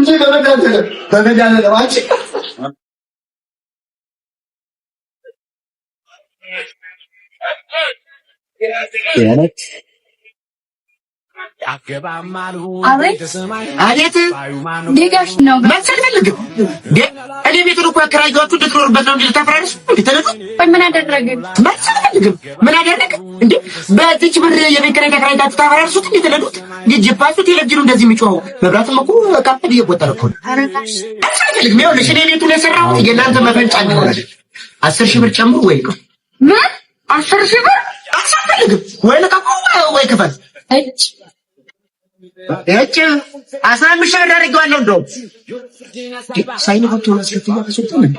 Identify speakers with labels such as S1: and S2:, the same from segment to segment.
S1: አንቺ በመጋለ አንቺ ያነት
S2: አቤት ዲጋሽ ነው
S1: ማሰልፈልግም እኔ ቤቱን እኮ ያከራየኋችሁ እንድትኖርበት ነው እንጂ ልታፈራርስ እንድትነዱ
S2: ምን አደረገ
S1: ማሰልፈልግም ምን አደረገ እንዴ በዚች ብር የቤት ኪራይ ተከራይታችሁ ታፈራርሱት እንድትነዱት ጅፓሱ ቴሌቪዥኑ እንደዚህ የሚጮኸው መብራትም እኮ ካፕል እየቆጠረ እኮ ነው አልፈልግም ይኸውልሽ እኔ ቤቱን የሰራሁት የእናንተ መፈንጫ ነው 10,000 ብር ጨምሩ ወይ ነው
S2: ምን 10,000 ብር
S1: አልፈልግም ወይ ለቀቁ ወይ ክፈል እጭ 15 ብር አድርጌዋለሁ እንደው ሳይን ሆቶ ነው ሲፈትያ ከሰጠኝ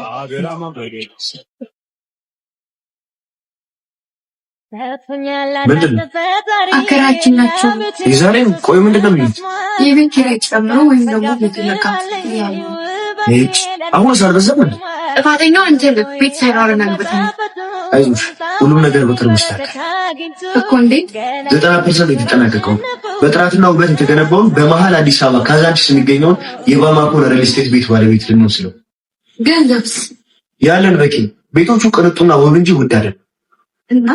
S2: አከራችን ናቸው
S1: ይዛሬም ቆይ ምንድነው የሚሉት
S2: የቤት ኪራይ ጨምሮ ወይም ደግሞ ቤት ለቃት ያሉ
S1: እጭ አሁን ሳልበዛም እንዴ
S2: ጥፋተኛው አንተ ቤት ሳይራረናበት
S1: አይዞሽ ሁሉም ነገር በቅርብ ይስተካከል
S2: እኮ እንዴት
S1: 90% የተጠናቀቀው በጥራትና ውበት የተገነባውን በመሃል አዲስ አበባ ካዛንቺስ የሚገኘውን የባማኮ ሪል ስቴት ቤት ባለቤት ልንወስደው
S2: ገንዘብስ
S1: ያለን በቂ ቤቶቹ ቅንጡና ውብ እንጂ ውድ አይደለም
S2: እና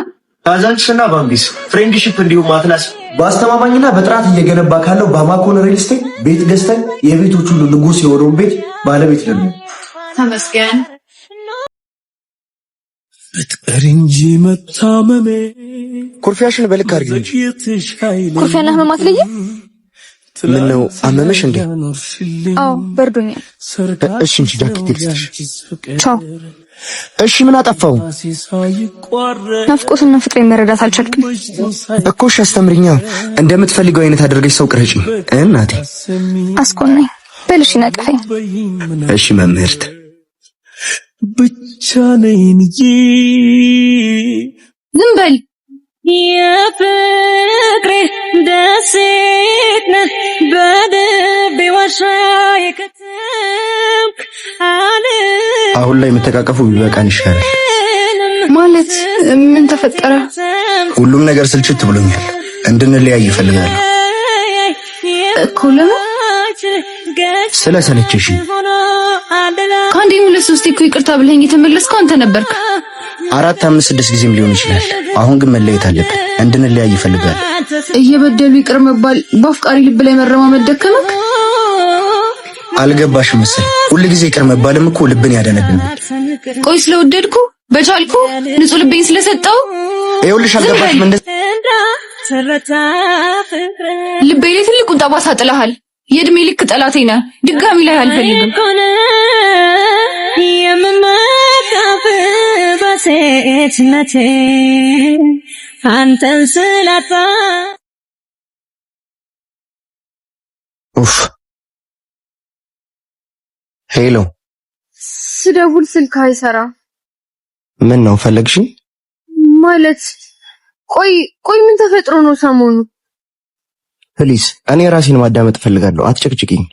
S1: ካዛንቺስና ባምቢስ ፍሬንድሺፕ እንዲሁም አትላስ በአስተማማኝና በጥራት እየገነባ ካለው ባማኮ ሪል ስቴት ቤት ገዝተን የቤቶቹ ሁሉ ንጉስ የሆነውን ቤት ባለቤት ልንሆን
S2: ተመስገን
S3: ፍቅር እንጂ መታመሜ
S1: ኩርፊያሽን በልክ አድርጊ እንጂ
S2: ኩርፊያና ህመማት ለየ
S1: ምን ነው አመመሽ እንዴ
S2: አዎ በርዶኛል
S1: እሺ እንጂ ጃኬት ልስጥሽ
S2: ቻው
S1: እሺ ምን አጠፋው
S2: ናፍቆትና ፍቅሬን መረዳት አልቻልኩም
S1: እኮ እሺ አስተምሪኛ እንደምትፈልገው አይነት አድርገሽ ሰው ቅረጪ እናቴ
S2: አስቆናኝ በልሽ ነቀፈኝ
S1: እሺ መምህርት
S3: ብቻ ነኝ
S2: ዝም በል
S4: የፍቅሬ ደሴት ነህ በልቤ ዋሻ የከተምክ
S1: አሁን ላይ መተቃቀፉ ቢበቃን ይሻላል
S2: ማለት ምን ተፈጠረ
S1: ሁሉም ነገር ስልችት ብሎኛል እንድንለያይ ይፈልጋሉ
S2: እኮ ለምን
S1: ስለሰለቸሽ
S2: ከአንዴ ሁለት ሶስት እኮ ይቅርታ ብለኸኝ የተመለስከው አንተ ነበርክ
S1: 4 5 6 ጊዜም ሊሆን ይችላል አሁን ግን መለየት አለብን እንድንለያይ ይፈልጋሉ
S2: እየበደሉ ይቅር መባል በአፍቃሪ ልብ ላይ መረማመድ ደከመክ
S1: አልገባሽም መሰለኝ ሁሉ ጊዜ ይቅር መባልም እኮ ልብን ያደነብናል
S2: ቆይ ስለወደድኩ በቻልኩ ንጹህ ልቤን ስለሰጠው
S1: ይኸውልሽ አልገባሽም
S2: ልቤ ላይ ትልቁን ጠባሳ ጥለሃል የእድሜ ልክ ጠላቴ ነህ ድጋሚ ላይ አልፈልግም
S4: የምመካፍ በሴትነቴ አንተን ስላጣ
S1: ኡፍ ሄሎ
S2: ስደውል ስልክ አይሰራ
S1: ምን ነው ፈለግሽ
S2: ማለት ቆይ ምን ተፈጥሮ ነው ሰሞኑ
S1: ፕሊዝ እኔ ራሴን ማዳመጥ ፈልጋለሁ አትጨቅጭቂኝ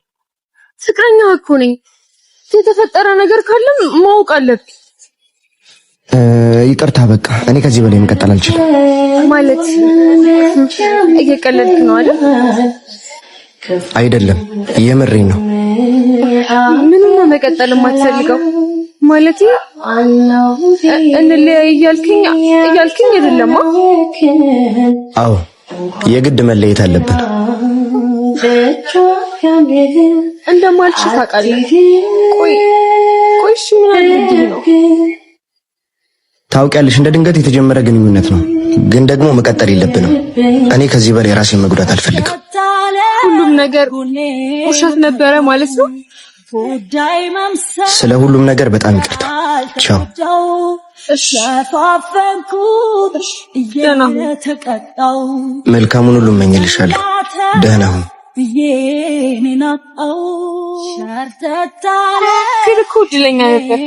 S2: ፍቅረኛ እኮ ነኝ የተፈጠረ ነገር ካለም ማወቅ አለብኝ
S1: ይቅርታ በቃ እኔ ከዚህ በላይ መቀጠል አልችልም
S2: ማለት እየቀለድክ ነው
S1: አይደለም የምሬን ነው
S2: ምንም መቀጠል የማትፈልገው ማለት እንለያይ እያልከኝ አይደለም
S1: አዎ የግድ መለየት አለብን
S2: እንደማልሽ ታውቃለህ ቆይ እሺ ምን አድርጌ ነው
S1: ታውቂያለሽ እንደ ድንገት የተጀመረ ግንኙነት ነው ግን ደግሞ መቀጠል የለብንም እኔ ከዚህ በላይ ራሴን መጉዳት አልፈልግም
S2: ሁሉም ነገር ውሸት ነበረ ማለት ነው
S1: ስለ ሁሉም ነገር በጣም ይቅርታ ቻው መልካሙን ሁሉ እመኝልሻለሁ ደህና ሁን
S2: ፍቅር እድለኛ ነበር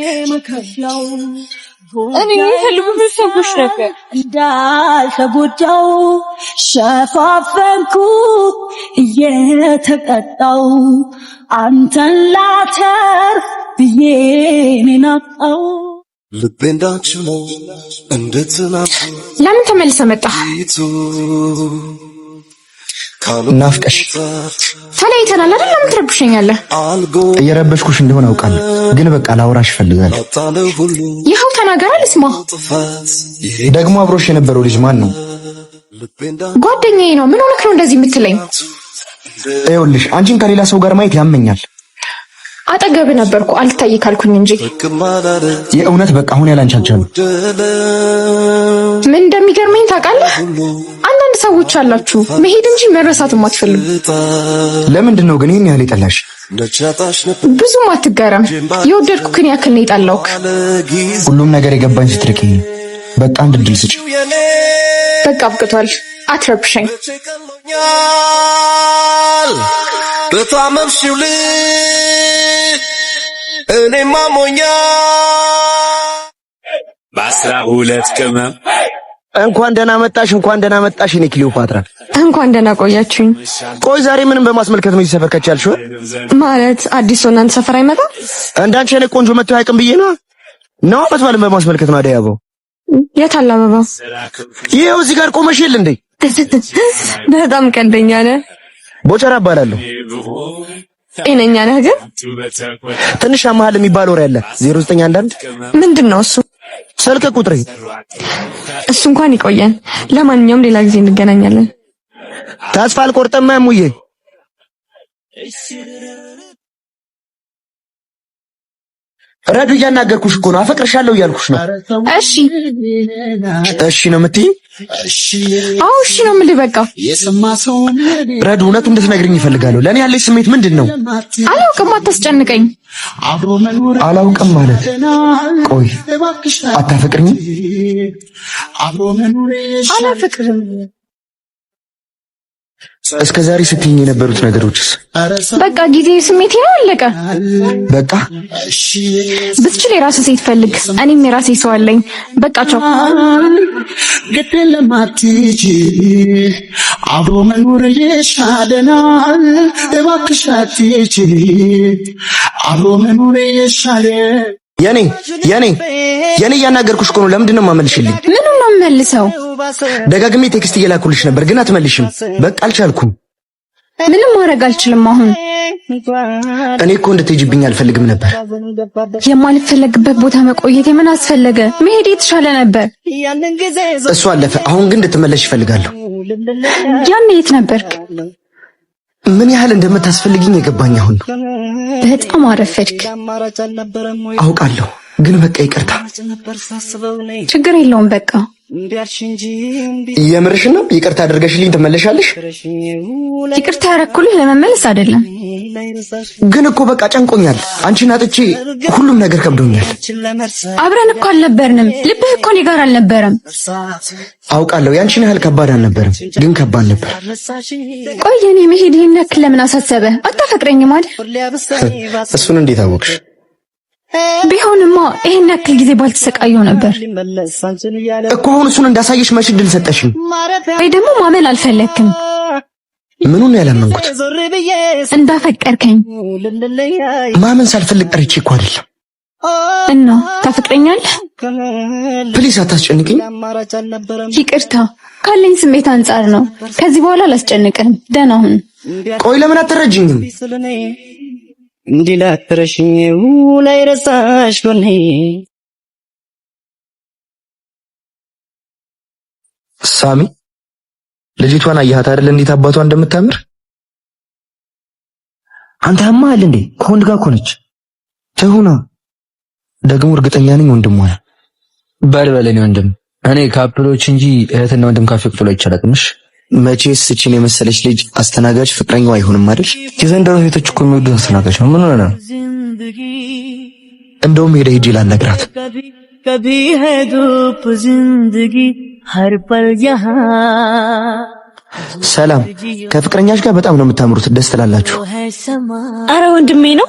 S2: እኔ የፈልጉ ሰዎች ነበር
S4: እንዳልተጎዳው ሸፋፈንኩ እየተቀጣው አንተን ላተርፍ ብዬ ናጣው
S3: ልቤ እንዳንቺ ነው እንደተናፈ
S2: ለምን ተመልሰህ መጣህ
S1: ናፍቀሽ
S2: ተለያይተናል አይደል? ለምን ትረብሽኛለህ?
S1: እየረበሽኩሽ እንደሆነ አውቃለሁ፣ ግን በቃ ላውራሽ እፈልጋለሁ።
S2: ይኸው ተናገር አልስማ።
S1: ደግሞ አብሮሽ የነበረው ልጅ ማን ነው?
S2: ጓደኛዬ ነው። ምን ሆነክ ነው እንደዚህ የምትለኝ?
S1: ይኸውልሽ አንቺን ከሌላ ሰው ጋር ማየት ያመኛል።
S2: አጠገብ ነበርኩ አልታይ ካልኩኝ እንጂ
S1: የእውነት በቃ አሁን ያላንቺ አልቻለሁ።
S2: ምን እንደሚገርመኝ ታውቃለህ? አንዳንድ ሰዎች አላችሁ መሄድ እንጂ መረሳት የማትፈልጉ።
S1: ለምንድን ነው ግን ይሄን ያህል የጠላሽ?
S2: ብዙም አትገረም። የወደድኩክን ያክል ነው የጠላሁክ።
S1: ሁሉም ነገር የገባኝ ስትርቂኝ ነው። በቃ አንድ እድል ስጪ።
S2: በቃ አብቅቷል። አትረብሸኝ።
S3: በታመምሽው ልጅ እኔማ ሞኛ በ12 ቅመም
S1: እንኳን ደህና መጣሽ እኔ ክሊዮፓትራ።
S2: እንኳን ደህና ቆያችሁኝ።
S1: ቆይ ዛሬ ምንም በማስመልከት ነው እዚህ ሰፈር ከቻልሽው?
S2: ማለት አዲስ ሆነ አንተ ሰፈር አይመጣም?
S1: እንዳንቺ አይነት ቆንጆ መጥቶ አይቅም ብዬ ነው አመት ባለም በማስመልከት ነው። አደይ አበባው
S2: የት አለ አበባው?
S1: ይኸው እዚህ ጋር ቆመሽ የለ እንዴ?
S2: በጣም ቀልደኛ ነህ።
S1: ቦቸራ እባላለሁ።
S2: ጤነኛ ነህ ግን?
S1: ትንሽ አማሃል የሚባል ወሬ አለ። 0911
S2: ምንድነው እሱ?
S1: ስልክ ቁጥሬ።
S2: እሱ እንኳን ይቆየን። ለማንኛውም ሌላ ጊዜ እንገናኛለን።
S1: ተስፋ አልቆርጥም እሙዬ። ረዱ እያናገርኩሽ እኮ ነው። አፈቅርሻለሁ እያልኩሽ ነው። እሺ ነው የምትይኝ?
S2: አዎ እሺ ነው የምልህ። በቃ
S1: ረዱ እውነቱን እንድትነግሪኝ እፈልጋለሁ። ለእኔ ያለሽ ስሜት ምንድን ነው?
S2: አላውቅም፣ አታስጨንቀኝ።
S1: አላውቅም ማለት ቆይ አታፈቅርኝም?
S2: አላፈቅርም።
S1: እስከ ዛሬ ስትይኝ የነበሩት ነገሮችስ?
S2: በቃ ጊዜ ስሜቴ ነው፣ አለቀ።
S1: በቃ
S2: ብትችል የራስህ ሴት ፈልግ፣ እኔም የራሴ ሰው አለኝ። በቃ ቻው።
S3: ገደለማትጂ አብሮ መኖር ይሻለናል። እባክሽ አትጂ አብሮ መኖር ይሻለ
S1: የኔ እያናገርኩሽ እኮ ነው። ለምንድን ነው የማመልሽልኝ?
S2: ምኑን ነው የምመልሰው?
S1: ደጋግሜ ቴክስት እየላኩልሽ ነበር ግን አትመልሽም። በቃ አልቻልኩም።
S2: ምንም ማድረግ አልችልም አሁን።
S1: እኔ እኮ እንድትሄጂብኝ አልፈልግም ነበር።
S2: የማልፈለግበት ቦታ መቆየት ምን አስፈለገ? መሄድ የተሻለ ነበር።
S1: እሱ አለፈ። አሁን ግን እንድትመለሽ እፈልጋለሁ።
S2: ያኔ የት ነበርክ?
S1: ምን ያህል እንደምታስፈልጊኝ የገባኝ አሁን ነው።
S2: በጣም አረፈድክ።
S1: አውቃለሁ ግን በቃ ይቅርታ።
S2: ችግር የለውም በቃ።
S1: የምርሽን ነው? ይቅርታ አድርገሽልኝ ትመለሻለሽ?
S2: ይቅርታ ያረኩልህ ለመመለስ አይደለም።
S1: ግን እኮ በቃ ጨንቆኛል። አንቺን አጥቼ ሁሉም ነገር ከብዶኛል።
S2: አብረን እኮ አልነበርንም። ልብህ እኮ እኔ ጋር አልነበረም።
S1: አውቃለሁ ያንቺን ያህል ከባድ አልነበረም፣ ግን ከባድ ነበር።
S2: ቆይ የኔ መሄድ ይሄን ያክል ለምን አሳሰበ? አታፈቅረኝም አይደል?
S1: እሱን እንዴት አወቅሽ?
S2: ቢሆንማ ይሄን ያክል ጊዜ ባልተሰቃየው ነበር
S1: እኮ። አሁን እሱን እንዳሳየሽ መች ድል ሰጠሽኝ?
S2: ወይ ደግሞ ማመን አልፈለክም?
S1: ምኑን ያላመንኩት?
S2: እንዳፈቀርከኝ
S1: ማመን ሳልፈልግ ቀርቼ እኮ አይደለም።
S2: እና ታፈቅረኛለህ?
S1: ፕሊስ አታስጨንቅኝ።
S2: ይቅርታ ካለኝ ስሜት አንጻር ነው። ከዚህ በኋላ አላስጨንቅህም። ደህና ሁን።
S1: ቆይ ለምን አትረጅኝም?
S5: እንዲላትረሽኝ ላይ ረሳሽ ጎኔ።
S1: ሳሚ ልጅቷን አየሃት አይደል? እንዴት አባቷ እንደምታምር። አንተ ያማል እንዴ? ከወንድ ጋር እኮ ነች። ተሁና ደግሞ እርግጠኛ ነኝ ወንድሟ ነው።
S6: በልበለኝ ወንድም። እኔ ካፕሎች እንጂ እህትና ወንድም ካፌ ቁጥሎ አይቻላልምሽ።
S1: መቼስ እቺን የመሰለች ልጅ አስተናጋጅ ፍቅረኛው አይሆንም አይደል?
S6: የዘንድሮ ሴቶች እኮ የሚወዱት አስተናጋጅ ነው። ምን ሆነ ነው?
S1: እንደውም ሄጄ ላናግራት።
S5: कभी है धूप जिंदगी हर पल यहाँ።
S1: ሰላም፣ ከፍቅረኛሽ ጋር በጣም ነው የምታምሩት። ደስ ትላላችሁ።
S4: አረ ወንድሜ ነው።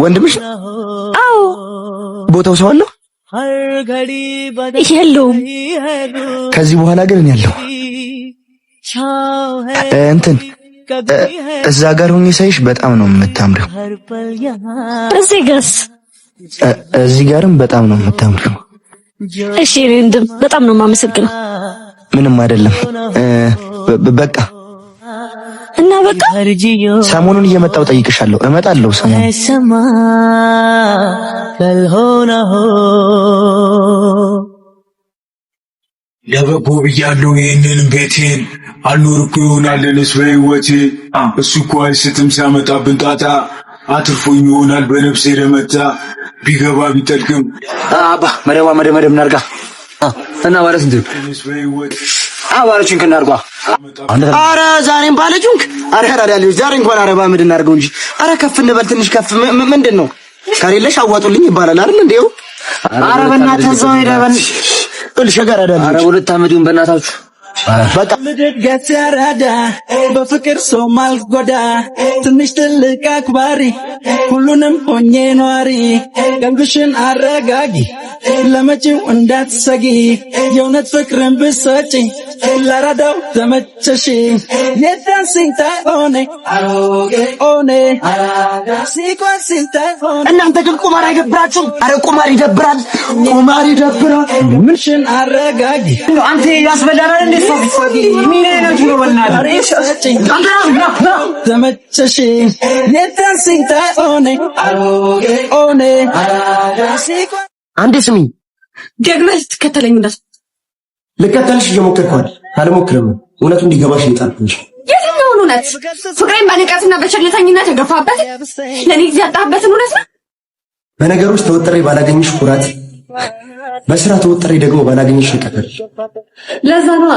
S1: ወንድምሽ?
S4: አዎ።
S1: ቦታው ሰው አለው?
S4: የለውም።
S1: ከዚህ በኋላ ግን እኔ ያለሁ እንትን እዛ ጋር ሆኜ ሳይሽ በጣም ነው የምታምሪው።
S4: እዚህ ጋርስ?
S1: እዚህ ጋርም በጣም ነው የምታምሪው።
S4: እሺ ወንድም፣ በጣም ነው የማመሰግነው።
S1: ምንም አይደለም። በቃ
S4: እና በቃ
S6: ሰሞኑን እየመጣው ጠይቅሻለሁ። እመጣለሁ ሰሞኑን
S5: ሰማ ካልሆነ
S3: ለበጎ ብያለሁ ይህንን ቤቴን አልኖርኩ ይሆናል ለነስ በህይወቴ እሱ እኮ አይስትም ሲያመጣብን ጣጣ አትርፎኝ ይሆናል በነፍሴ ለመታ ቢገባ ቢጠልቅም
S6: አባ መደብ እናርጋ እና ማለት እንዴ አባለችኝ ከናርጓ አረ ዛሬም ባለችኝ አረ ያራዳለች ዛሬ እንኳን አረባ ምድር እናርገው እንጂ አረ ከፍ እንበል ትንሽ ከፍ ምንድነው ከሌለሽ አዋጡልኝ ይባላል አይደል እንዴው አረ በእናትህ ዘው ሄደበን ልሸጋር አይደል አረ ሁለት አመዱን በእናታችሁ በቃ
S5: ልደት ያራዳ በፍቅር ሰው ማልጎዳ ትንሽ ትልቅ አክባሪ ሁሉንም ሆኜ ኗሪ ቀልብሽን አረጋጊ ለመጪው እንዳትሰጊ የእውነት ፍቅርን ብሰጪ ለራዳው ተመቸሽ የዳንሲንግ ታይሆነ ኦኔ ሲኳንሲንግ ታይሆነ
S1: እናንተ ግን ቁማር አይደብራችሁም? አረ ቁማር ይደብራል።
S5: ምንሽን አረጋጊ
S1: አንተ ያስበላናል እንዴ? ሶፊ ምን አይነት ነው በእናትህ?
S5: ተመቸሽ የዳንሲንግ ታይሆነ ኦኔ
S1: አንዴ ስሚኝ፣
S2: ደግመህ ትከተለኝ እንዳስ
S1: ልከተልሽ እየሞከርኳል አልሞክርም። እውነቱ እንዲገባሽ ልጣልሽ።
S2: የትኛውን እውነት? ፍቅሬን በንቀትና በቸልተኝነት የገፋበት ለኔ ጊዜ ያጣህበትን እውነት ነው።
S1: በነገሮች ተወጥሬ ባላገኝሽ ኩራት፣ በስራ ተወጥሬ ደግሞ ባላገኝሽ ንቀት።
S2: ለዛ ነው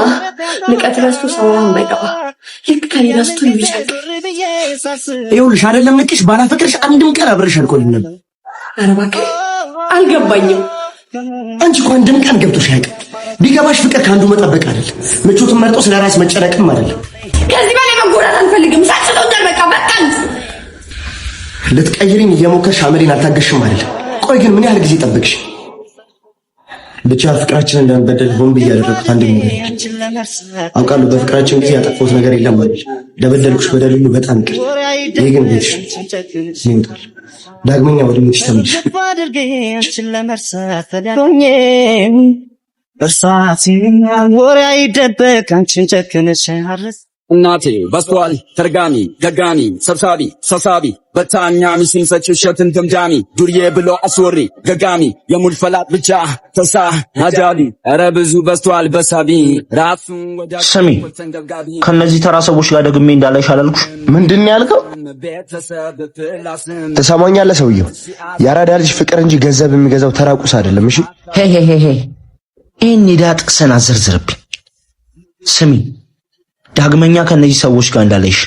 S2: ንቀት ረስቶ ሰውን የማይገባ ልክ ከሌላ ስቱ ይጫቅ።
S1: ይኸውልሽ አይደለም ንቅሽ ባላፈቅርሽ አንድም ቀን አብረሽ አልቆይም ነበር።
S2: ኧረ እባክህ አልገባኝም።
S1: አንቺ እኮ አንድም ቀን ገብቶሽ አያውቅም። ቢገባሽ ፍቅር ከአንዱ መጠበቅ አይደለም፣ ምቾቱን መርጦ ስለራስ መጨነቅም አይደለም።
S2: ከዚህ በላይ መጎዳት አልፈልግም። ሳትተውኛል። በቃ በቃኝ።
S1: ልትቀይሪኝ እየሞከርሽ አመሌን አልታገሽም አይደለም። ቆይ ግን ምን ያህል ጊዜ ጠበቅሽ? ብቻ ፍቅራችንን እንዳንበደል ሆን ብዬ ያደረኩት አንድ ነገር አውቃለሁ። በፍቅራችን ጊዜ ያጠፋሁት ነገር የለም ማለት ለበደልኩሽ በደል ሁሉ በጣም ይቅር። ይሄ ግን ቤትሽ ይምጣል። ዳግመኛ ወደ ቤትሽ ተመለሽ።
S5: እርሳሲና ወሬ አይደበቅ አንቺን ጨክነሽ አረስ
S7: እናቴ በስቷል ተርጋሚ ደጋሚ ሰብሳቢ በታኛ ሚስም ሰጭሸትን ተምጃሚ ዱርዬ ብሎ አስወሪ ገጋሚ የሙልፈላት ብቻ ተሳ አጃቢ ኧረ ብዙ በስቷል በሳቢ ራሱን ወዳ
S8: ስሚ ከነዚህ ተራ ሰዎች ጋር ደግሜ እንዳላይሽ አላልኩሽ?
S1: ምንድን ነው ያልከው? ትሰማኛለህ ሰውየው? ያራዳ ልጅ ፍቅር እንጂ ገንዘብ የሚገዛው ተራ ቁስ አይደለም። እሺ
S8: ሄ ይሄን ኒዳ ጥቅሰን አዘርዝርብኝ። ስሚ ዳግመኛ ከነዚህ ሰዎች ጋር እንዳለሽ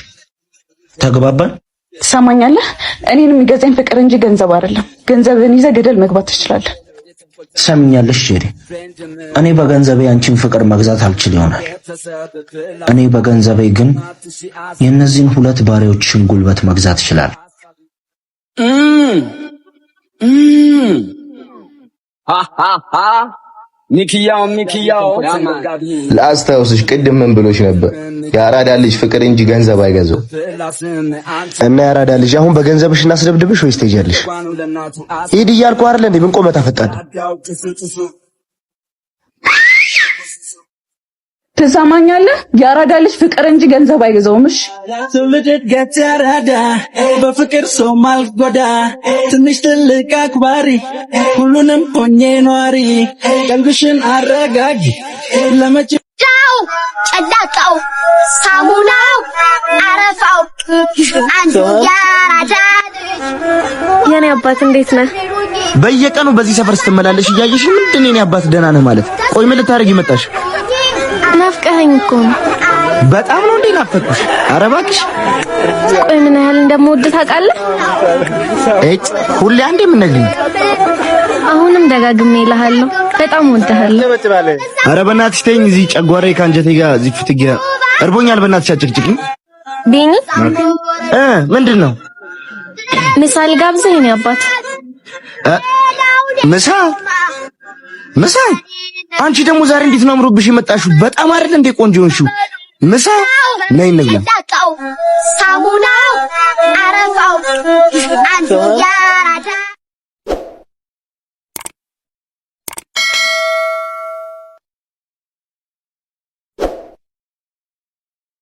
S8: ተግባባን?
S2: ትሰማኛለህ? እኔን የሚገዛኝ ፍቅር እንጂ ገንዘብ አይደለም። ገንዘብን ይዘህ ገደል መግባት ትችላለህ።
S8: ሰምኛለሽ ጄሪ፣ እኔ በገንዘቤ አንቺን ፍቅር መግዛት አልችል ይሆናል። እኔ በገንዘቤ ግን የእነዚህን ሁለት ባሪያዎችን ጉልበት መግዛት ይችላል።
S7: ሚኪያው
S9: ላስታውስሽ ቅድም ምን ብሎሽ ነበር? የአራዳ ልጅ ፍቅር እንጂ ገንዘብ አይገዛው።
S1: እና የአራዳ ልጅ አሁን በገንዘብሽ እናስደብድብሽ ወይስ ትሄጃለሽ? ሂድ እያልኩ አይደል እንዴ? ምን ቆመታ ፈጣን
S2: ትሰማኛለህ? የአራዳ ልጅ ፍቅር እንጂ ገንዘብ አይገዛውም። እሺ
S5: ትውልድ እድገት ያራዳ በፍቅር ሰው ማልጎዳ ትንሽ ትልቅ አክባሪ ሁሉንም ሆኜ ኗሪ ቀልብሽን አረጋጊ ለመጪው
S10: ጨዳቃው ሳሙናው አረፋው አንዱ ያራዳ
S4: የኔ አባት እንዴት ነህ?
S1: በየቀኑ በዚህ ሰፈር ስትመላለሽ እያየሽ ምንድን ነው የኔ አባት ደህና ነህ ማለት? ቆይ ምን ልታረጊ መጣሽ?
S4: ናፍቀኸኝ እኮ ነው።
S1: በጣም ነው እንዴ ናፈቅኩሽ? ኧረ እባክሽ።
S4: ቆይ ምን ያህል እንደምወድ ታውቃለህ?
S1: እጭ ሁሌ አንዴ ምን ነግሪኝ?
S4: አሁንም ደጋግሜ እልሃለሁ በጣም ወድሃለሁ።
S1: ኧረ በእናትሽ ተይኝ። እዚህ ጨጓራዬ ከአንጀቴ ጋር እዚህ ፍትጊያ እርቦኛል። በእናትሽ አጭቅጭቅኝ።
S4: ቢኒ
S1: ምንድን ነው?
S4: ምሳ ልጋብዝህ የኔ አባት።
S1: ምሳ? አንቺ ደግሞ ዛሬ እንዴት ነው አምሮብሽ የመጣሽው? በጣም አይደል እንዴ ቆንጆ ሆንሽው። ምሳ ነይ እንብላ።
S10: ሳሙናው አረፋው አንዱ